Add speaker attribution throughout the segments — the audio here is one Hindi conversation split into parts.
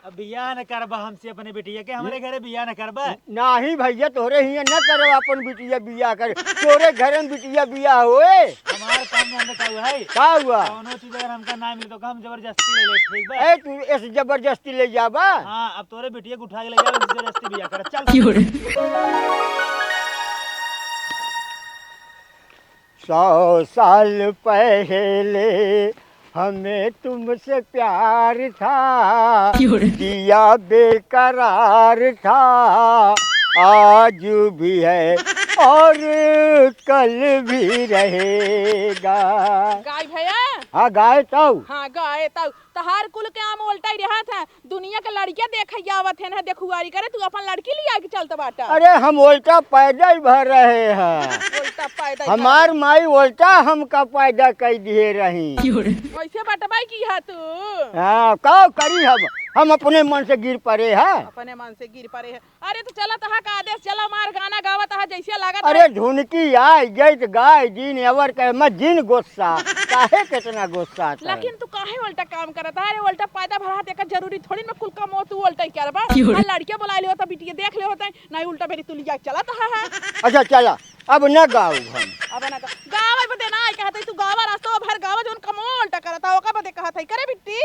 Speaker 1: अब बियाह न करबा हमसे अपने बिटिया के, हमारे घरे बियाह न करबा।
Speaker 2: नहीं भैया तोरे हियां न करो अपन बिटिया बियाह कर, तोरे घर में बिटिया बियाह होए।
Speaker 1: हमारे काम में अंदर का हुआ है
Speaker 2: का हुआ?
Speaker 1: कौनो चीज अगर हमका ना मिले तो हम जबरदस्ती ले ले, ठीक बा?
Speaker 2: ए तू ऐसे जबरदस्ती ले जाबा?
Speaker 1: हाँ, अब तोरे बिटिया को उठा के ले जा, जबरदस्ती बियाह कर। चल
Speaker 2: 100 साल पहले हमें तुमसे प्यार था, दिया बेकरार था, आज भी है और कल भी रहेगा।
Speaker 3: गाय भैया।
Speaker 2: हाँ गाय तब।
Speaker 3: हाँ गाय तब तहार कुल के आम उल्टा रहा था, दुनिया के लड़कियां देखे आवत है ना, देखुआरी करे, तू अपन लड़की लिया के चलत बाटा।
Speaker 2: अरे हम उल्टा पैदा ही भर रहे हैं।
Speaker 3: उल्टा पैदा
Speaker 2: हमार माई उल्टा हमका पैदा कर दिए रही।
Speaker 3: वैसे बटबाई की है तू?
Speaker 2: हाँ का करी हम अपने मन से गिर पड़े हैं।
Speaker 3: अपने मन से गिर पड़े है। अरे तो चला तहा का आदेश, चला मार गाना गावा तहा जैसे लागत।
Speaker 2: अरे धुनकी आई जैत गाय दिन अवर कहे मैं दिन गुस्सा काहे कितना गुस्सा था।
Speaker 3: लेकिन तू काहे उल्टा काम करत है? अरे उल्टा पैदा भरा देकर जरूरी थोड़ी ना कुल का मो तू उल्टा ही करबा। लड़कियां बुला ले होता, बिटिया देख ले होता, नहीं उल्टा मेरी तू लिया चला तहा है।
Speaker 2: अच्छा चला अब न गाऊ हम।
Speaker 3: अब ना गावा बदे ना कहत तू गावा रास्ता भर गावा जोन कमो उल्टा करता ओका बदे कहत है करे बिट्टी।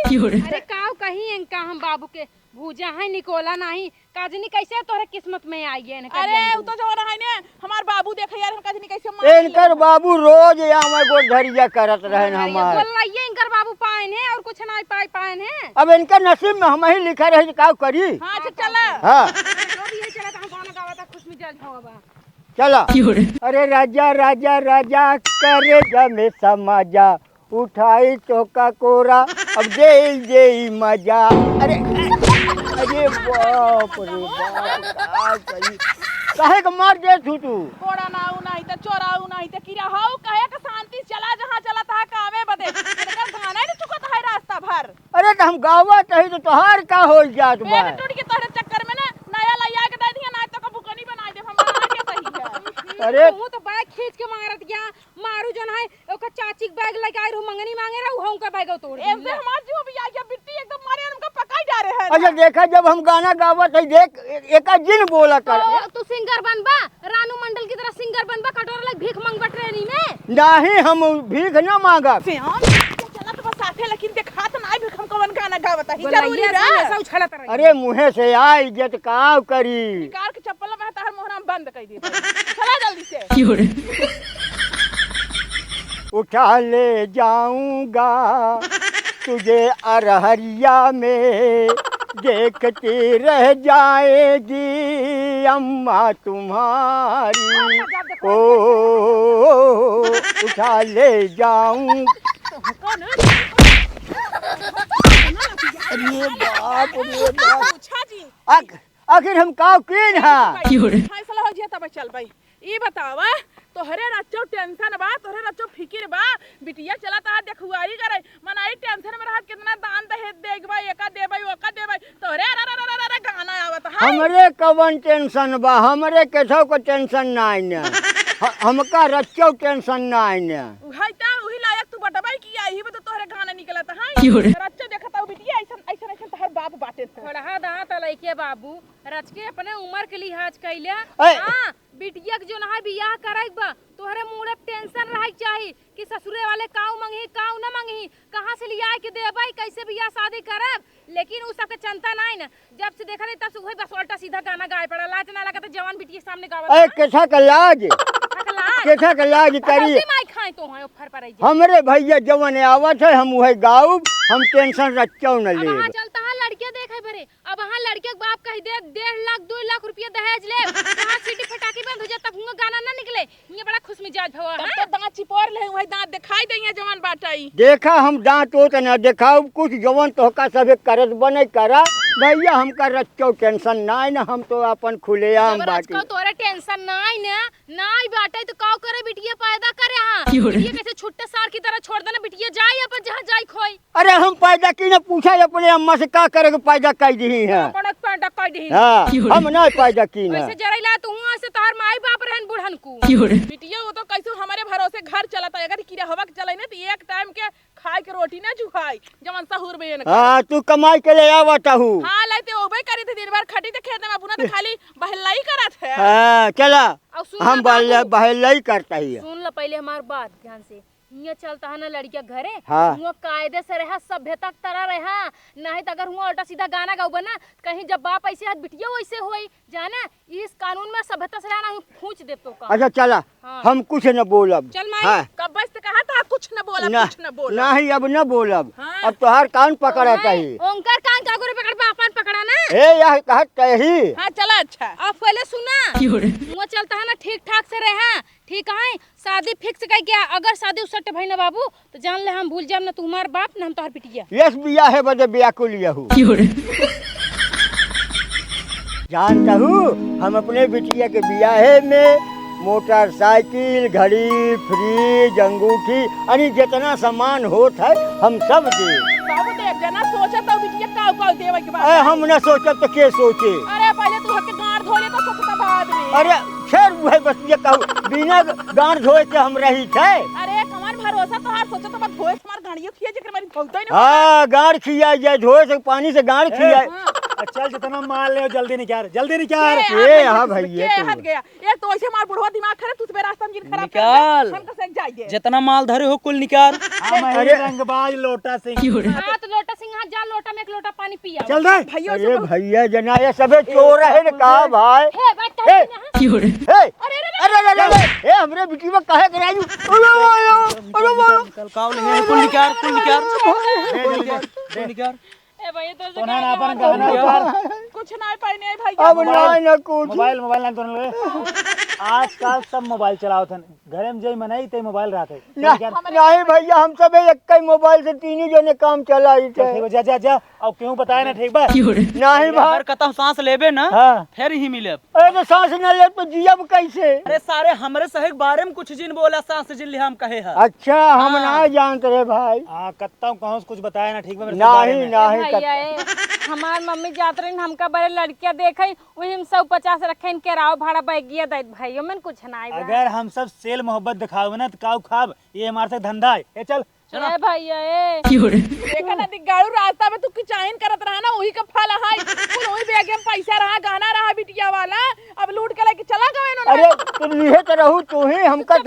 Speaker 4: अरे काव कहीं इनका हम बाबू के भूजा है निकोला नहीं काजनी कैसे तोरे किस्मत में आई है।
Speaker 3: अरे उ तो जो रहा है ने हमार बाबू देखे यार हम काजनी कैसे मार
Speaker 2: इनकर बाबू रोज आमा गोधरिया करत रहे हमार।
Speaker 4: बोलिए इनकर बाबू पाए है और कुछ नहीं पाए है।
Speaker 2: अब इनका नसीब में हम ही लिखा रहे का करी।
Speaker 3: हां अच्छा चला।
Speaker 2: हां
Speaker 4: जो भी है चला हम गाना गावा था खुश मिजाज होवा
Speaker 2: चला। अरे राजा राजा राजा करे जमे समाजा उठाई चौका कोरा अब दे मजा। अरे अरे बाप रे बाप काहे का मार दे तू
Speaker 3: कोड़ा नाऊ नहीं त चोराऊ नहीं त किरा हाउ कहे का शांति चला जहां चला ता कावे बदे इनका गाना ही चुकत है रास्ता भर।
Speaker 2: अरे तो हम गावा तही तो तोहार का हो जात बा।
Speaker 3: मैं टूट के तोहरे चक्कर में ना नया लैया के दे दिया ना तो बुकनी बना दे हम बना के सही है।
Speaker 2: अरे
Speaker 4: तू तो बैग खींच के मारत गया मारू जन है ओका चाची के बैग लगाई रहू मंगनी मांगे रहू हम का बैग तोड़
Speaker 3: एम से हमार जो भी आ गया बिट्टी एकदम मारे हमका पकाई जा रहे हैं।
Speaker 2: अच्छा देखा जब हम गाना गावा तो देख एका जिन बोला कर।
Speaker 4: तू सिंगर बनबा रानू मंडल की तरह सिंगर बनबा कटोरा लग भीख मांगबा ट्रेनी में।
Speaker 2: नहीं हम भीख न मांगा।
Speaker 3: चला तो बस साथे लेकिन देखा तो नहीं भीख हम कवन गाना गावत है जरूरी रे
Speaker 4: ऐसा उछलत रही।
Speaker 2: अरे मुहे से आई इज्जत काव करी।
Speaker 3: कार के चप्पल में तार मोहरा बंद कर दी। चला जल्दी से।
Speaker 2: उठा ले जाऊंगा तुझे अरहरिया में देखती रह जाएगी अम्मा तुम्हारी। ओ उठा ले जाऊं। अरे बाप रे बाप।
Speaker 3: पूछा जी
Speaker 2: आखिर हम काव किन हां
Speaker 3: फैसला हो जिया तब चल भाई। ई बतावा तोहरे रच्चो टेंशन बा, तोहरे रच्चो फिकिर बा, बिटिया चला ता देखुआरी करे मनाई टेंशन में रह कितना दान दहेज देगबा एका देबई ओका देबई तोहरे अरे गाना आवत है।
Speaker 2: हमरे कवन टेंशन बा, हमरे केथो को टेंशन नाई न हमका रच्चो टेंशन नाई न।
Speaker 3: उहाई ता उही लायक तू बटबाई की आई बे तो तोहरे गाना निकलत है। रच्चो देखता बिटिया ऐसा तोहर बाप बाटे
Speaker 4: थोड़ा दांत लइके बाबू रच के अपने उम्र के लिहाज कइले।
Speaker 2: ऐ।
Speaker 4: हां बिटिया के जो ना बियाह कराई बा तोहरे मुंह में टेंशन रही चाहिए कि ससुरे वाले काऊ मंगी काऊ ना मंगी कहां से लिया के देबई कैसे बियाह शादी करब। लेकिन उ सब के चिंता नहीं न जब से देखा नहीं तब से वही बस उल्टा सीधा गाना गाए पड़ा लाज ना लगा तो जवान बिटिया के सामने गावत।
Speaker 2: ए केथा का लाज केथा का लाज करी।
Speaker 4: माई खाए तो है फर पर
Speaker 2: हमरे भैया जवन आवत है हम वही गाऊ हम टेंशन रच्चो न ले।
Speaker 4: वहां चलता है लड़के देखे बरे अब वहां लड़के के बाप कह दे 1.5 लाख 2 लाख रुपया दहेज ले वहां सीटी फटाकी बंद हो जाता हुआ गाना ना निकले ये बड़ा खुश मिजाज भवा है।
Speaker 3: तो दांत चिपोर ले वही दांत दिखाई देंगे जवान बाटाई।
Speaker 2: देखा हम दांत तो न दिखाऊ कुछ जवन तोहका सबे करत बने करा भैया हमका रच्चो टेंशन नाई न हम तो अपन खुलेआम बाटी।
Speaker 4: तोरे टेंशन नाई न नाई बाटे तो काऊ करे बिटिया पैदा करे हां बिटिया कैसे छुट्टे सार की तरह छोड़ देना बिटिया जाई अपन जहां जाई खोई।
Speaker 2: अरे हम पैदा की न पूछा अपने अम्मा से का करे के पैदा कर दी है।
Speaker 4: पड़क पैदा कर दी
Speaker 2: हां हम ना पैदा की न
Speaker 4: ऐसे जरैला तू से तार माई बाप रहन बुढ़न को
Speaker 3: बिटिया वो तो कैसे हमारे भरोसे घर चलता अगर कीड़ा हवा के चले ना तो एक टाइम के खाए के रोटी ना चुखाई जवन सहूर में न
Speaker 2: हाँ तू कमाई के ले आवत हूँ।
Speaker 3: हाँ लाइते ओबे करी थे दिन भर खटी थे खेत में अपना तो खाली बहलाई करत है।
Speaker 2: हाँ चला
Speaker 4: अब सुन
Speaker 2: हम बहला ही करता ही है।
Speaker 4: सुन लो पहले हमार बात ध्यान से। हिया चलता है ना लड़किया घरे
Speaker 2: हाँ।
Speaker 4: हुआ कायदे से रहा सभ्यता की तरह रहा नहीं तो अगर हुआ उल्टा सीधा गाना गाओ ना कहीं जब बाप ऐसे हाथ बिटिया वैसे होई जाना इस कानून में सभ्यता से रहना पूछ दे तो का।
Speaker 2: अच्छा चला
Speaker 4: हाँ।
Speaker 2: हम कुछ न बोलब।
Speaker 3: चल माई
Speaker 2: हाँ।
Speaker 3: कब बस से कहा था कुछ न बोला
Speaker 2: ना
Speaker 3: कुछ न बोला
Speaker 2: नहीं अब न बोलब।
Speaker 3: हाँ।
Speaker 2: अब तोहार कान पकड़ा ही।
Speaker 4: ओंकार कान का गोरे पकड़ बापन पकड़ा ना।
Speaker 2: ए यह कहत ही।
Speaker 3: हाँ चला अच्छा
Speaker 4: अब पहले सुना हुआ चलता है ना ठीक ठाक से रहा ठीक है शादी फिक्स कर गया अगर शादी उसटे भाई ना बाबू तो जान ले हम भूल जाम ना तुम्हार बाप ना हम तोहर पिटिया।
Speaker 2: यस बिया है बदे बिया को लिया हूँ। जानता हूँ हम अपने बिटिया के बियाहे में मोटरसाइकिल घड़ी फ्रिज अंगूठी यानी जितना सामान होत है हम सब दे।
Speaker 3: सब देख जना सोचा तो बिटिया का देवे के बाद।
Speaker 2: हम न सोचब तो के सोचे।
Speaker 3: अरे पहले तू हके गार धोले तो सोचता बाद में।
Speaker 2: अरे खैर वह बस ये कहूँ बिना गांठ धोए के हम रही थे।
Speaker 3: अरे कमर भरोसा तो हार सोचा तो मत धोए हमार गाड़ियों खिया जेकर मारी बहुत ही ना।
Speaker 2: हाँ गांठ खिया जाए धोए से पानी से गांठ खिया।
Speaker 1: चल जितना माल ले जल्दी निकाल जल्दी निकाल।
Speaker 2: ए हाँ भैया
Speaker 3: हट गया एक तो ऐसे मार बुढ़वा दिमाग खराब तुझ पे रास्ता में जिन खराब
Speaker 5: निकाल।
Speaker 3: हम कसे जाइए
Speaker 5: जितना माल धरे हो कुल निकाल।
Speaker 2: अरे
Speaker 1: रंगबाज लोटा सिंह
Speaker 4: हाँ तो लोटा सिंह हाथ जा लोटा में एक लोटा पानी पिया।
Speaker 1: चल दे।
Speaker 3: भैया
Speaker 2: अरे भैया जना ये सबे चोर है न कहा भाई।
Speaker 4: हे बात कह
Speaker 2: अरे हमरे बिटी में काहे कराई।
Speaker 5: कुल निकाल कुल निकाल कुल निकाल।
Speaker 4: ए भैया तो
Speaker 1: तो ना अपन गहना उतार।
Speaker 3: कुछ ना पाई नहीं भैया
Speaker 2: अब ना कुछ
Speaker 1: मोबाइल ना तो आजकल सब मोबाइल चलावत हन घरे में जई मनई ते मोबाइल रहते।
Speaker 2: नहीं भैया हम सब एक ही मोबाइल से तीन जने काम चलाई थे।
Speaker 1: ठीक जा जा जा अब क्यों बताए ना ठीक बा।
Speaker 2: नहीं भाई
Speaker 5: अगर कतौ सांस लेबे ना
Speaker 1: हाँ
Speaker 5: फिर ही मिले।
Speaker 2: अरे तो सांस न ले तो जियब कैसे।
Speaker 5: अरे सारे हमरे सहे बारे में कुछ जिन बोला सांस जिन ले हम कहे है।
Speaker 2: अच्छा हम ना जानते रे भाई।
Speaker 1: हाँ कत्ता कहूँ कुछ बताया ना ठीक बा।
Speaker 2: नहीं नहीं
Speaker 4: भैया हमार मम्मी जात रही हमका बड़े लड़कियां देखे वही हम 150 रखे इनके राव भाड़ा बैगिया दैत भाइयों में कुछ ना आए।
Speaker 1: अगर हम सब सेल मोहब्बत दिखाओ ना तो काऊ खाब ये हमारे से धंधा है। ए चल
Speaker 4: ए भैया ए
Speaker 3: देखा ना दिगाड़ू रास्ता में तू किचाइन करत रहा ना वही का फल है कुल वही बैग में पैसा रहा गहना रहा बिटिया वाला अब लूट के लेके चला गए इन्होंने।
Speaker 2: अरे तुम लिए तो रहू तू ही हमका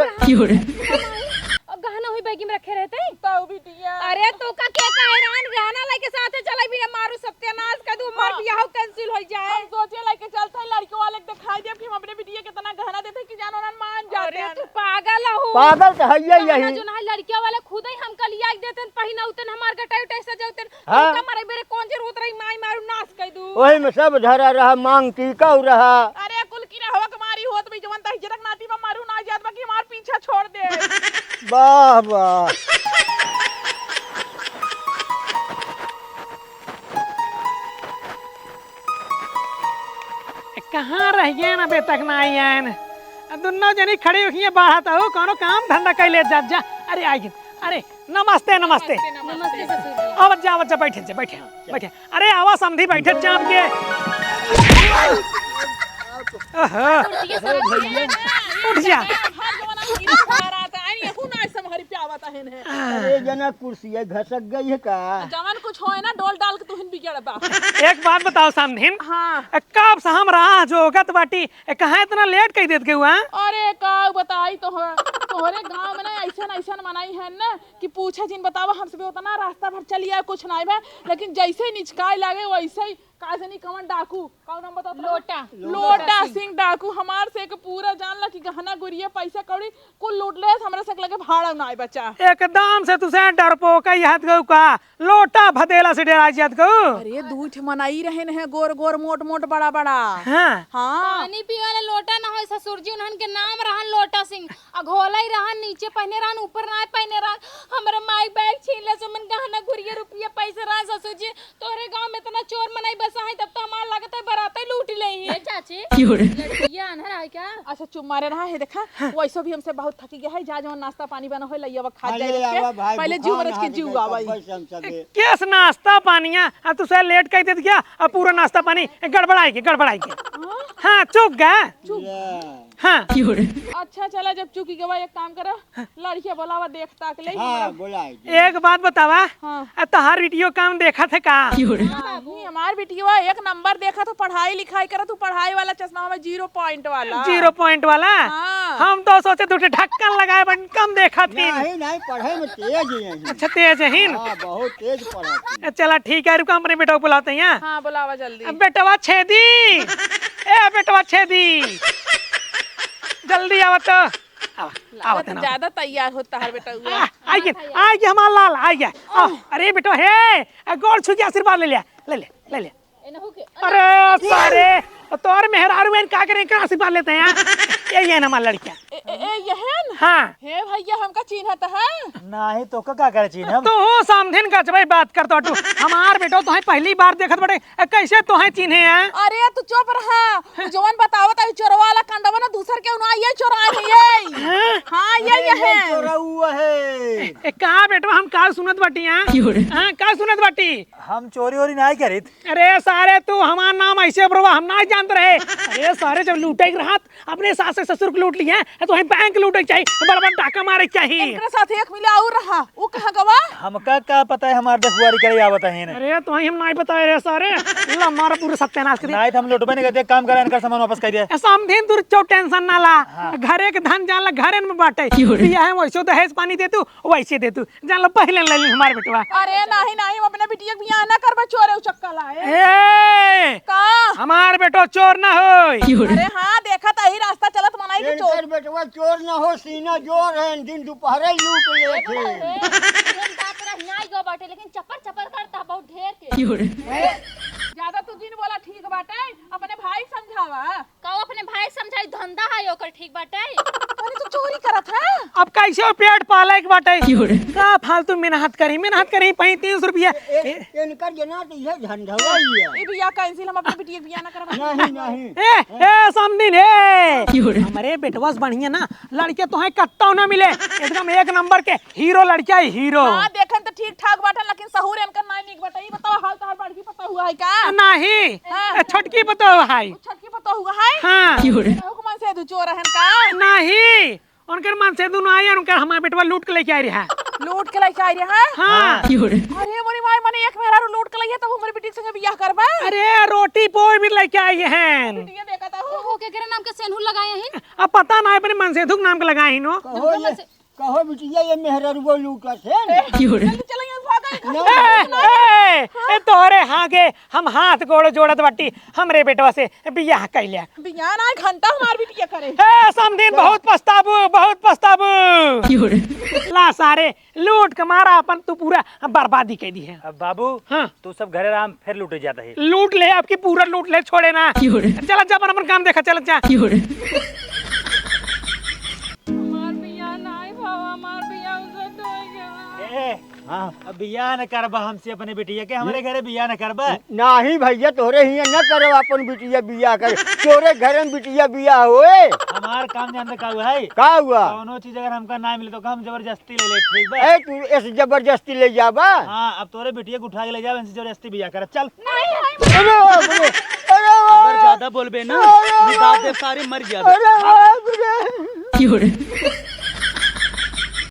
Speaker 4: गहना हुई बैगी में रखे रहते
Speaker 3: तो बिटिया
Speaker 4: अरे तो का क्या हैरान गहना लेके साथे चले भी मारू सत्यानाश कर दूं मार बियाह कैंसिल हो जाए।
Speaker 3: हम सोचे लेके चलते लड़कियों वाले के दिखाई दे कि हम अपने बिटिया कितना गहना देते कि जानो ना मान जाते
Speaker 4: अरे तू पागल हो
Speaker 2: पागल तो है यही।
Speaker 4: जो ना लड़कियां वाले खुद ही हमका लिया देते पहिना उतन हमार गटाई उटाई सजाउते
Speaker 2: हाँ।
Speaker 4: का मारे मेरे कौन जे रोत रही माई मारू नाश कर दूं।
Speaker 2: वही में सब धरा रहा मांग टीका रहा।
Speaker 3: अरे कुल की हवा कमारी होत भी जवन तही जरक नाती में मारू ना जात बाकी हमार पीछा छोड़ दे।
Speaker 2: वाह वाह
Speaker 6: कहाँ रह गए ना बे तक ना आइन दोनों जनी खड़ी हुई बाहर हो कोनो काम धंधा कैले जा जा। अरे आई अरे नमस्ते नमस्ते
Speaker 4: नमस्ते ससुर जी।
Speaker 6: अब जा बच्चा बैठे जा बैठे बैठे। अरे आवा समधी बैठे जाम के। उठ जा।
Speaker 2: अरे जना कुर्सी घसक गई है का।
Speaker 3: जवन कुछ होए ना डोल डाल के तू हिन बिगड़ बा।
Speaker 6: एक बात बताओ समधीन
Speaker 3: हाँ
Speaker 6: कब से हम रहा जोगत बाटी कहाँ इतना लेट कह देत के हुआ।
Speaker 3: अरे का बताई तोहरे गांव में ना ऐसा ऐसा मनाई है ना कि पूछे जिन बतावा हमसे भी उतना रास्ता भर चलिए कुछ नहीं बा लेकिन जैसे ही निचकाए लगे वैसे ही काजनी कमन डाकू कौन नाम बताओ लोटा सिंह डाकू हमार से के पूरा जान ला कि गहना गुड़िया पैसा कौड़ी कुल लूट ले हमरा से लगे भाड़ा ना बचा।
Speaker 6: एकदम से तुसे डरपोक याद गौ का लोटा भदेला से डरा याद गौ।
Speaker 3: अरे दूठ मनाई रहे न है गोर गोर मोट मोट बड़ा बड़ा।
Speaker 6: हाँ
Speaker 4: पानी पिए वाला लोटा ना हो ससुर जी उन्हन के नाम रहन लोटा सिंह अघोला ही रहन नीचे पहने रहन ऊपर ना पहने रहन हमरे माई बैग छीन ले सो मन गहना गुड़िया रुपया पैसा रहा ससुर जी तोरे गांव में इतना चोर मनाई बसा है तब तो हमार लागत है बराते लूट ले है चाची लड़कियां अनहर है क्या। अच्छा चुप मारे रहा है देखा वैसे भी हमसे बहुत थकी गया है जा जो नाश्ता पानी बना होय लइया खा जाए पहले जीव रच के जीव आवाई
Speaker 6: केस नाश्ता पानिया अब तुसे लेट कह देत क्या अब पूरा नाश्ता पानी गड़बड़ाई के हाँ चूक गया। हाँ
Speaker 3: अच्छा चला, जब चुकी गवा एक काम करो, लड़किया बोलावा देख ताक ले।
Speaker 2: हाँ बोला
Speaker 6: एक बात बतावा,
Speaker 3: हाँ।
Speaker 6: तहार वीडियो काम देखा थे का?
Speaker 3: नहीं, हमार बिटिया एक नंबर देखा तो पढ़ाई लिखाई करा, तू पढ़ाई वाला चश्मा में 0 पॉइंट वाला।
Speaker 6: 0 पॉइंट वाला।
Speaker 3: हाँ।
Speaker 6: हम तो सोचे तू ढक्कन लगाए बन कम देखा थी।
Speaker 2: नहीं पढ़ाई में तेज है।
Speaker 6: अच्छा तेज है हिन।
Speaker 2: हाँ बहुत तेज पढ़ा।
Speaker 6: चला ठीक है, रुका अपने बेटा को बुलाते हैं। यहाँ
Speaker 3: हाँ बुलावा जल्दी।
Speaker 6: बेटवा छेदी, ए बेटवा छेदी, जल्दी आवत तो। आवत ना।
Speaker 3: ज्यादा तैयार होता है बेटा हुआ।
Speaker 6: आइए हमारा लाल आ गया। अरे बेटो हे गोड़ छू के आशीर्वाद ले लिया, ले ले ले ले। अरे सारे तोर मेहरारू बहन का करें, का आशीर्वाद लेते हैं। यही है ना हमारा लड़कियां।
Speaker 3: यहन
Speaker 6: हाँ
Speaker 3: हे भैया हमका चिन्हत है।
Speaker 1: नहीं तो का करे चीन हम।
Speaker 6: तो हो सामधिन का जब बात करतो तू, हमार बेटो तो पहली बार देखत बड़े, कैसे तो है चिन्हे हैं।
Speaker 3: अरे तू चुप रहा, जवन बतावत है चोरवा वाला कंडवा ना, दूसर के उना ये चोरा है ये। हाँ ये है
Speaker 2: चोरा हुआ है।
Speaker 6: कहा बेटवा हम का सुनत बाटी हैं? हां का सुनत बाटी?
Speaker 1: हम चोरी वोरी नहीं करी।
Speaker 6: अरे सारे तू हमार नाम ऐसे बरवा हम ना जानते रहे। अरे सारे जब लूटे के रहत अपने सास ससुर को लूट लिए, तो हम बैंक लूटे चाहिए, बड़ बड़ टाका मारे चाहिए।
Speaker 3: इनके साथ एक मिला और रहा, वो कहां गवा?
Speaker 1: हमका का पता है हमार दखुआरी करे आवत है ने।
Speaker 6: अरे तो हम नहीं बताए रे सारे, ला हमारा पूरा सत्यानाश कर दिया।
Speaker 1: नहीं तो हम लुटबे नहीं करते, काम करा इनका सामान वापस कर दिया।
Speaker 6: समधिन तू चो टेंशन ना ला, घरे के धन जान ला घरे में बांटे। बिया है वैसे दहेज पानी दे तू, वैसे दे तू, जान ला पहले ले ली हमारे बेटवा।
Speaker 3: अरे नहीं हम अपने बिटिया के बियाह ना करबा, चोरे उचक्का लाए
Speaker 6: ए
Speaker 3: का।
Speaker 6: हमार बेटो चोर ना होई।
Speaker 3: अरे हाँ देखा था ही रास्ता चलत मनाई के चोर।
Speaker 2: बेटवा चोर ना हो, सीना जोर है, दिन दोपहर लूट ले थे।
Speaker 4: लेकिन चपर चपर करता बहुत ढेर के।
Speaker 3: ज्यादा तू जिन बोला ठीक बाटे, अपने भाई समझावा।
Speaker 4: कहो अपने भाई समझाई, धंधा है ओकर ठीक बाटे।
Speaker 3: अरे तू चोरी करत है।
Speaker 6: अब कैसे पेट पाले के बाटे, का फालतू मेहनत करी 300 रुपया।
Speaker 2: इनका जना तो यह झंडवा ही है।
Speaker 3: ई बियाह कैंसिल, हम अपने बिटिया के बियाह ना करबा।
Speaker 2: नहीं
Speaker 6: ए समझी ने हमारे बेटवा से बढ़िया ना लड़के तो है कत्ता ना मिले, एकदम एक नंबर के हीरो लड़का है, हीरो।
Speaker 3: हां देखन तो ठीक ठाक बाटे, लेकिन सहूर इनका नहीं निक बाटे। ई बताओ हाल तोहर बड़की पता हुआ है का?
Speaker 6: नहीं
Speaker 3: हाँ।
Speaker 6: छोटकी पता है।
Speaker 3: छटकी पता हुआ है।
Speaker 6: हाँ
Speaker 3: हुकमान से दू चोर रहन का।
Speaker 6: नहीं उनकर मन से दोनों आए, उनकर हमारे बेटवा लूट के लेके आ रहा है।
Speaker 3: लूट के लेके आ रहे हैं।
Speaker 6: हाँ
Speaker 3: अरे मोरी माई मने एक मेहरा लूट के लिए, तब हमारी बेटी संगे बियाह करबा।
Speaker 6: अरे रोटी पोई भी लेके आई हैं।
Speaker 3: ये देखा था
Speaker 4: वो केकरे नाम के सेनहू लगाए हैं।
Speaker 6: अब पता ना अपने मन से दुख नाम के लगाए ही नो।
Speaker 2: कहो बिटिया ये मेहररुआ लूटा थे।
Speaker 3: जल्दी चलो यहाँ भागा।
Speaker 6: तोरे हागे हम हाथ गोड़ जोड़त बाटी, हमरे बेटवा से बियाह कैलिया।
Speaker 3: बियाह ना घंटा हमार बिटिया करे।
Speaker 6: ए समदिन बहुत पछताबू। ला सारे लूट के मारा अपन तू पूरा बर्बादी कर दी है।
Speaker 1: अब बाबू
Speaker 6: हाँ
Speaker 1: तू सब घरे राम फिर लूटे जाता है।
Speaker 6: लूट ले, आपकी पूरा लूट ले, छोड़े ना। चल जा अपन काम देखा, चल जा।
Speaker 3: हमार बियाह नहीं भावा, हमार बियाह उसे तो गया।
Speaker 1: हाँ अब बियाह न करबा हमसे अपने बिटिया के, हमारे घरे बियाह न करबा।
Speaker 2: नहीं भैया तोरे ही न करो अपन बिटिया बियाह कर, तोरे घर में बिटिया बियाह होए।
Speaker 1: हमार काम जानते का हुआ है,
Speaker 2: का हुआ?
Speaker 1: कौनो चीज अगर हमका ना मिले तो हम जबरदस्ती ले ले, ठीक बा?
Speaker 2: ए तू ऐसे जबरदस्ती ले जाबा?
Speaker 1: हाँ अब तोरे बिटिया को उठा के ले जाओ, इनसे जबरदस्ती बियाह कर। चल
Speaker 2: अरे
Speaker 5: अगर ज्यादा बोलबे ना दांत सारे मर जाबे।
Speaker 2: अरे